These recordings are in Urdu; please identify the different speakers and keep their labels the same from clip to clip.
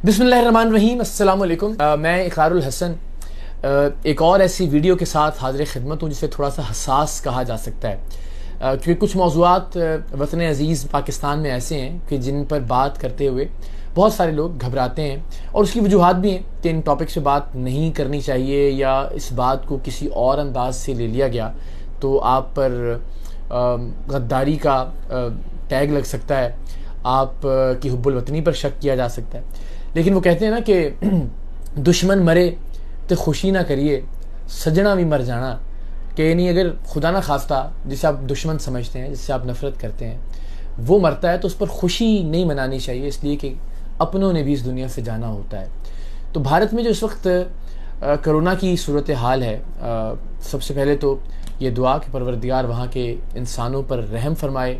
Speaker 1: بسم اللہ الرحمن الرحیم، السلام علیکم۔ میں اقرار الحسن ایک اور ایسی ویڈیو کے ساتھ حاضر خدمت ہوں جسے تھوڑا سا حساس کہا جا سکتا ہے، کیونکہ کچھ موضوعات وطن عزیز پاکستان میں ایسے ہیں کہ جن پر بات کرتے ہوئے بہت سارے لوگ گھبراتے ہیں، اور اس کی وجوہات بھی ہیں کہ ان ٹاپک سے بات نہیں کرنی چاہیے، یا اس بات کو کسی اور انداز سے لے لیا گیا تو آپ پر غداری کا ٹیگ لگ سکتا ہے، آپ کی حب الوطنی پر شک کیا جا سکتا ہے۔ لیکن وہ کہتے ہیں نا کہ دشمن مرے تو خوشی نہ کریے، سجنا بھی مر جانا، کہ یعنی اگر خدا نہ خواستہ جسے آپ دشمن سمجھتے ہیں، جس سے آپ نفرت کرتے ہیں، وہ مرتا ہے تو اس پر خوشی نہیں منانی چاہیے، اس لیے کہ اپنوں نے بھی اس دنیا سے جانا ہوتا ہے۔ تو بھارت میں جو اس وقت کرونا کی صورتحال ہے، سب سے پہلے تو یہ دعا کہ پروردگار وہاں کے انسانوں پر رحم فرمائے۔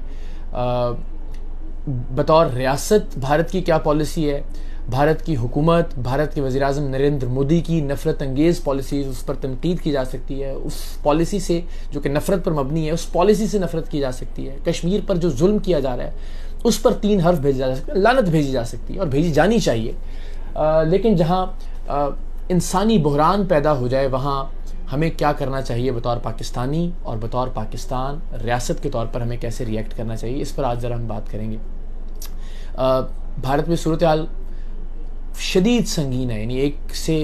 Speaker 1: بطور ریاست بھارت کی کیا پالیسی ہے، بھارت کی حکومت، بھارت کے وزیر اعظم نریندر مودی کی نفرت انگیز پالیسیز، اس پر تنقید کی جا سکتی ہے، اس پالیسی سے جو کہ نفرت پر مبنی ہے، اس پالیسی سے نفرت کی جا سکتی ہے۔ کشمیر پر جو ظلم کیا جا رہا ہے اس پر 3 حرف بھیجا جا سکتا ہے، لعنت بھیجی جا سکتی ہے اور بھیجی جانی چاہیے۔ لیکن جہاں انسانی بحران پیدا ہو جائے وہاں ہمیں کیا کرنا چاہیے بطور پاکستانی، اور بطور پاکستان ریاست کے طور پر ہمیں کیسے ریئیکٹ کرنا چاہیے، اس پر آج ذرا ہم بات کریں گے۔ بھارت میں صورتحال شدید سنگین ہے، یعنی ایک سے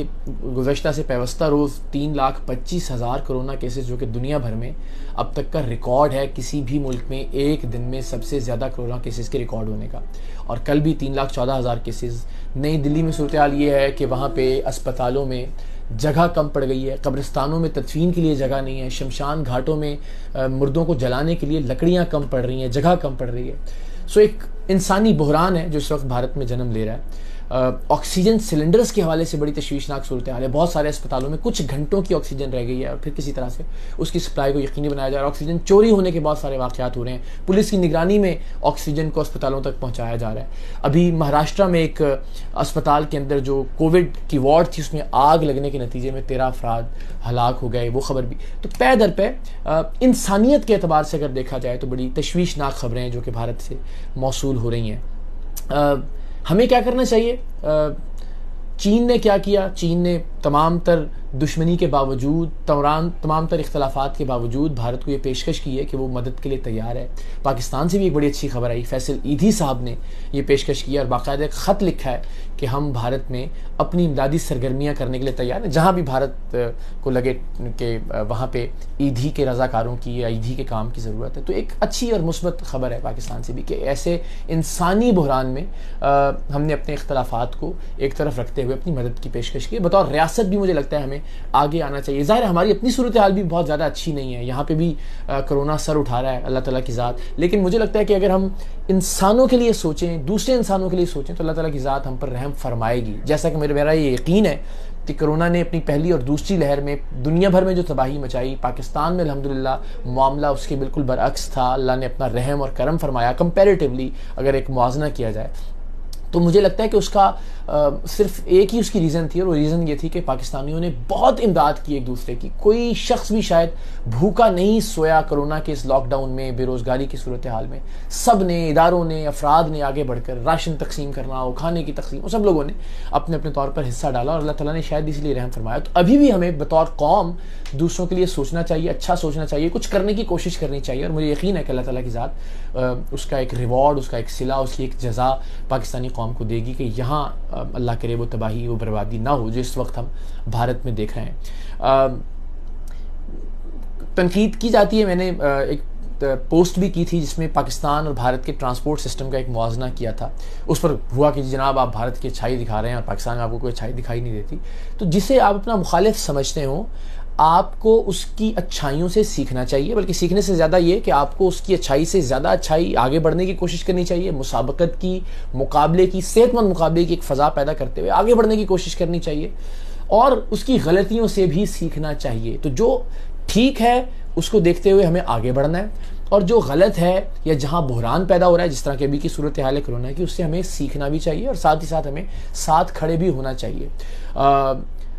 Speaker 1: گزشتہ سے پیوستہ روز 3,25,000 کرونا کیسز، جو کہ دنیا بھر میں اب تک کا ریکارڈ ہے کسی بھی ملک میں ایک دن میں سب سے زیادہ کرونا کیسز کے ریکارڈ ہونے کا، اور کل بھی 3,14,000 کیسز۔ نئی دلی میں صورتحال یہ ہے کہ وہاں پہ اسپتالوں میں جگہ کم پڑ گئی ہے، قبرستانوں میں تدفین کے لیے جگہ نہیں ہے، شمشان گھاٹوں میں مردوں کو جلانے کے لیے لکڑیاں کم پڑ رہی ہیں، جگہ کم پڑ رہی ہے۔ سو ایک انسانی بحران ہے جو اس وقت بھارت میں جنم لے رہا ہے۔ آکسیجن سلنڈرز کے حوالے سے بڑی تشویشناک صورتحال ہے، بہت سارے اسپتالوں میں کچھ گھنٹوں کی آکسیجن رہ گئی ہے، اور پھر کسی طرح سے اس کی سپلائی کو یقینی بنایا جا رہا ہے۔ آکسیجن چوری ہونے کے بہت سارے واقعات ہو رہے ہیں، پولیس کی نگرانی میں آکسیجن کو اسپتالوں تک پہنچایا جا رہا ہے۔ ابھی مہاراشٹرا میں ایک اسپتال کے اندر جو کووڈ کی وارڈ تھی، اس میں آگ لگنے کے نتیجے میں 13 افراد ہلاک ہو گئے، وہ خبر بھی۔ تو پے در پے انسانیت کے اعتبار سے اگر دیکھا جائے تو بڑی تشویشناک خبریں ہیں جو کہ بھارت سے موصول ہو رہی ہیں۔ ہمیں کیا کرنا چاہیے؟ چین نے کیا کیا؟ چین نے تمام تر دشمنی کے باوجود، تمام تر اختلافات کے باوجود بھارت کو یہ پیشکش کی ہے کہ وہ مدد کے لیے تیار ہے۔ پاکستان سے بھی ایک بڑی اچھی خبر آئی، فیصل ایدھی صاحب نے یہ پیشکش کی اور باقاعدہ ایک خط لکھا ہے کہ ہم بھارت میں اپنی امدادی سرگرمیاں کرنے کے لیے تیار ہیں، جہاں بھی بھارت کو لگے کہ وہاں پہ ایدھی کے رضاکاروں کی یا ایدھی کے کام کی ضرورت ہے۔ تو ایک اچھی اور مثبت خبر ہے پاکستان سے بھی کہ ایسے انسانی بحران میں ہم نے اپنے اختلافات کو ایک طرف رکھتے ہوئے اپنی مدد کی پیشکش کی۔ بطور ریاست بھی مجھے لگتا ہے ہمیں آگے آنا چاہیے۔ ظاہر ہے ہماری اپنی صورتحال بھی بہت زیادہ اچھی نہیں ہے، یہاں پہ بھی کرونا سر اٹھا رہا ہے، اللہ تعالیٰ کی ذات۔ لیکن مجھے لگتا ہے کہ اگر ہم انسانوں کے لیے سوچیں، دوسرے انسانوں کے لیے سوچیں، تو اللہ تعالیٰ کی ذات ہم پر رحم فرمائے گی۔ جیسا کہ میرا یہ یقین ہے کہ کرونا نے اپنی پہلی اور دوسری لہر میں دنیا بھر میں جو تباہی مچائی، پاکستان میں الحمدللہ معاملہ اس کے بالکل برعکس تھا، اللہ نے اپنا رحم اور کرم فرمایا کمپیریٹیولی اگر ایک موازنہ کیا جائے۔ تو مجھے لگتا ہے کہ اس کا صرف ایک ہی اس کی ریزن تھی، اور وہ ریزن یہ تھی کہ پاکستانیوں نے بہت امداد کی ایک دوسرے کی۔ کوئی شخص بھی شاید بھوکا نہیں سویا کرونا کے اس لاک ڈاؤن میں، بے روزگاری کی صورتحال میں۔ سب نے، اداروں نے، افراد نے آگے بڑھ کر راشن تقسیم کرنا ہو، کھانے کی تقسیم ہو، سب لوگوں نے اپنے اپنے طور پر حصہ ڈالا، اور اللہ تعالیٰ نے شاید اس لیے رحم فرمایا۔ تو ابھی بھی ہمیں بطور قوم دوسروں کے لیے سوچنا چاہیے، اچھا سوچنا چاہیے، کچھ کرنے کی کوشش کرنی چاہیے، اور مجھے یقین ہے کہ اللہ تعالیٰ کی ذات اس کا ایک ریوارڈ، اس کا ایک صلہ، اس کی ایک جزا پاکستانی قوم کو دے گی کہ یہاں اللہ کرے وہ تباہی، وہ بربادی نہ ہو جو اس وقت ہم بھارت میں دیکھ رہے ہیں۔ تنقید کی جاتی ہے، میں نے ایک پوسٹ بھی کی تھی جس میں پاکستان اور بھارت کے ٹرانسپورٹ سسٹم کا ایک موازنہ کیا تھا۔ اس پر ہوا کہ جناب آپ بھارت کی اچھائی دکھا رہے ہیں اور پاکستان میں آپ کو کوئی اچھائی دکھائی نہیں دیتی۔ تو جسے آپ اپنا مخالف سمجھتے ہوں، آپ کو اس کی اچھائیوں سے سیکھنا چاہیے، بلکہ سیکھنے سے زیادہ یہ کہ آپ کو اس کی اچھائی سے زیادہ اچھائی آگے بڑھنے کی کوشش کرنی چاہیے، مسابقت کی، مقابلے کی، صحت مند مقابلے کی ایک فضا پیدا کرتے ہوئے آگے بڑھنے کی کوشش کرنی چاہیے، اور اس کی غلطیوں سے بھی سیکھنا چاہیے۔ تو جو ٹھیک ہے اس کو دیکھتے ہوئے ہمیں آگے بڑھنا ہے، اور جو غلط ہے یا جہاں بحران پیدا ہو رہا ہے، جس طرح کے ابھی کی صورتحال ہے کرونا کی، اس سے ہمیں سیکھنا بھی چاہیے، اور ساتھ ہی ساتھ ہمیں ساتھ کھڑے بھی ہونا چاہیے۔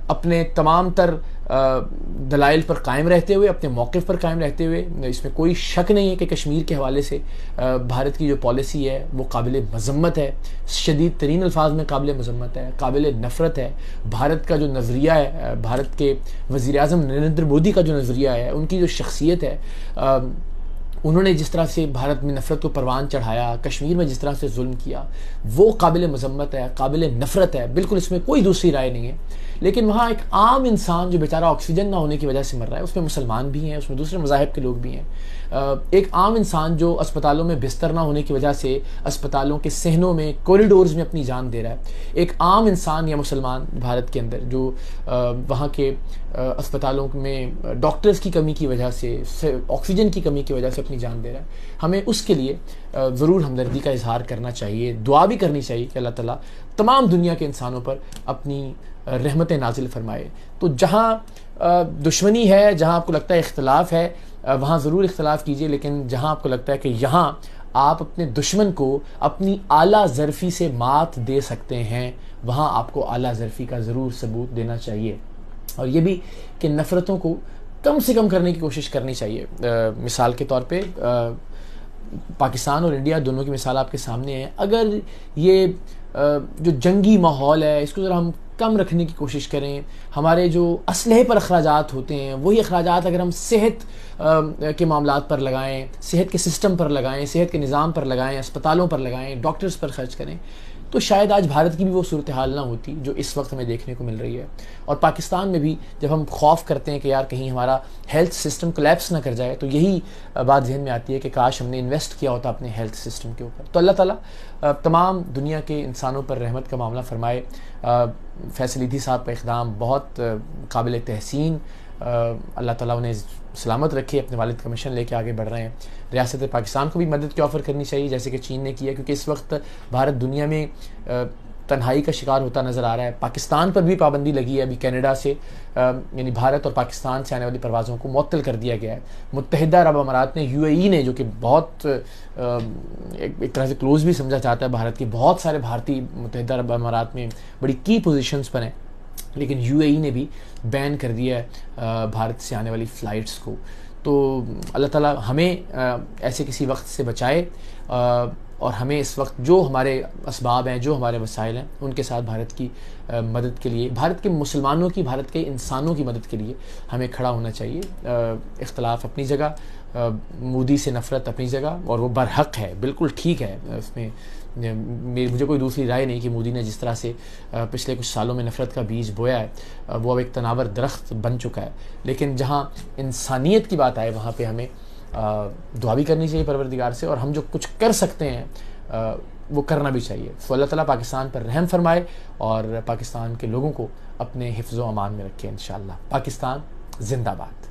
Speaker 1: اپنے تمام تر دلائل پر قائم رہتے ہوئے، اپنے موقف پر قائم رہتے ہوئے، اس میں کوئی شک نہیں ہے کہ کشمیر کے حوالے سے بھارت کی جو پالیسی ہے وہ قابل مذمت ہے، شدید ترین الفاظ میں قابل مذمت ہے، قابل نفرت ہے۔ بھارت کا جو نظریہ ہے، بھارت کے وزیر اعظم نریندر مودی کا جو نظریہ ہے، ان کی جو شخصیت ہے، انہوں نے جس طرح سے بھارت میں نفرت کو پروان چڑھایا، کشمیر میں جس طرح سے ظلم کیا، وہ قابل مذمت ہے، قابل نفرت ہے، بالکل اس میں کوئی دوسری رائے نہیں ہے۔ لیکن وہاں ایک عام انسان جو بیچارہ آکسیجن نہ ہونے کی وجہ سے مر رہا ہے، اس میں مسلمان بھی ہیں، اس میں دوسرے مذاہب کے لوگ بھی ہیں، ایک عام انسان جو اسپتالوں میں بستر نہ ہونے کی وجہ سے اسپتالوں کے صحنوں میں، کوریڈورز میں اپنی جان دے رہا ہے، ایک عام انسان یا مسلمان بھارت کے اندر جو وہاں کے اسپتالوں میں ڈاکٹرز کی کمی کی وجہ سے، آکسیجن کی کمی کی وجہ سے اپنی جان دے رہا ہے، ہمیں اس کے لیے ضرور ہمدردی کا اظہار کرنا چاہیے، دعا بھی کرنی چاہیے کہ اللہ تعالیٰ تمام دنیا کے انسانوں پر اپنی رحمت نازل فرمائے۔ تو جہاں دشمنی ہے، جہاں آپ کو لگتا ہے اختلاف ہے، وہاں ضرور اختلاف کیجئے، لیکن جہاں آپ کو لگتا ہے کہ یہاں آپ اپنے دشمن کو اپنی اعلیٰ ظرفی سے مات دے سکتے ہیں، وہاں آپ کو اعلیٰ ظرفی کا ضرور ثبوت دینا چاہیے، اور یہ بھی کہ نفرتوں کو کم سے کم کرنے کی کوشش کرنی چاہیے۔ مثال کے طور پہ پاکستان اور انڈیا دونوں کی مثال آپ کے سامنے ہے۔ اگر یہ جو جنگی ماحول ہے اس کو ذرا ہم کم رکھنے کی کوشش کریں، ہمارے جو اسلحے پر اخراجات ہوتے ہیں وہی اخراجات اگر ہم صحت کے معاملات پر لگائیں، صحت کے سسٹم پر لگائیں، صحت کے نظام پر لگائیں، اسپتالوں پر لگائیں، ڈاکٹرز پر خرچ کریں، تو شاید آج بھارت کی بھی وہ صورتحال نہ ہوتی جو اس وقت ہمیں دیکھنے کو مل رہی ہے۔ اور پاکستان میں بھی جب ہم خوف کرتے ہیں کہ یار کہیں ہمارا ہیلتھ سسٹم کولیپس نہ کر جائے، تو یہی بات ذہن میں آتی ہے کہ کاش ہم نے انویسٹ کیا ہوتا اپنے ہیلتھ سسٹم کے اوپر۔ تو اللہ تعالیٰ تمام دنیا کے انسانوں پر رحمت کا معاملہ فرمائے۔ فیصل ایدھی صاحب کا اقدام بہت قابل تحسین، اللہ تعالیٰ انہیں سلامت رکھے، اپنے والد کا مشن لے کے آگے بڑھ رہے ہیں۔ ریاست پاکستان کو بھی مدد کی آفر کرنی چاہیے جیسے کہ چین نے کیا، کیونکہ اس وقت بھارت دنیا میں تنہائی کا شکار ہوتا نظر آ رہا ہے۔ پاکستان پر بھی پابندی لگی ہے، ابھی کینیڈا سے یعنی بھارت اور پاکستان سے آنے والی پروازوں کو معطل کر دیا گیا ہے۔ متحدہ عرب امارات نے، UAE نے، جو کہ بہت ایک طرح سے کلوز بھی سمجھا جاتا ہے بھارت کی، بہت سارے بھارتی متحدہ عرب امارات میں بڑی کی پوزیشنز پر ہیں، لیکن UAE نے بھی بین کر دیا ہے بھارت سے آنے والی فلائٹس کو۔ تو اللہ تعالیٰ ہمیں ایسے کسی وقت سے بچائے، اور ہمیں اس وقت جو ہمارے اسباب ہیں، جو ہمارے وسائل ہیں، ان کے ساتھ بھارت کی مدد کے لیے، بھارت کے مسلمانوں کی، بھارت کے انسانوں کی مدد کے لیے ہمیں کھڑا ہونا چاہیے۔ اختلاف اپنی جگہ، مودی سے نفرت اپنی جگہ، اور وہ برحق ہے، بالکل ٹھیک ہے، اس میں مجھے کوئی دوسری رائے نہیں کہ مودی نے جس طرح سے پچھلے کچھ سالوں میں نفرت کا بیج بویا ہے وہ اب ایک تناور درخت بن چکا ہے، لیکن جہاں انسانیت کی بات آئے وہاں پہ ہمیں دعا بھی کرنی چاہیے پروردگار سے، اور ہم جو کچھ کر سکتے ہیں وہ کرنا بھی چاہیے۔ تو اللہ تعالیٰ پاکستان پر رحم فرمائے اور پاکستان کے لوگوں کو اپنے حفظ و امان میں رکھے انشاءاللہ۔ پاکستان زندہ باد۔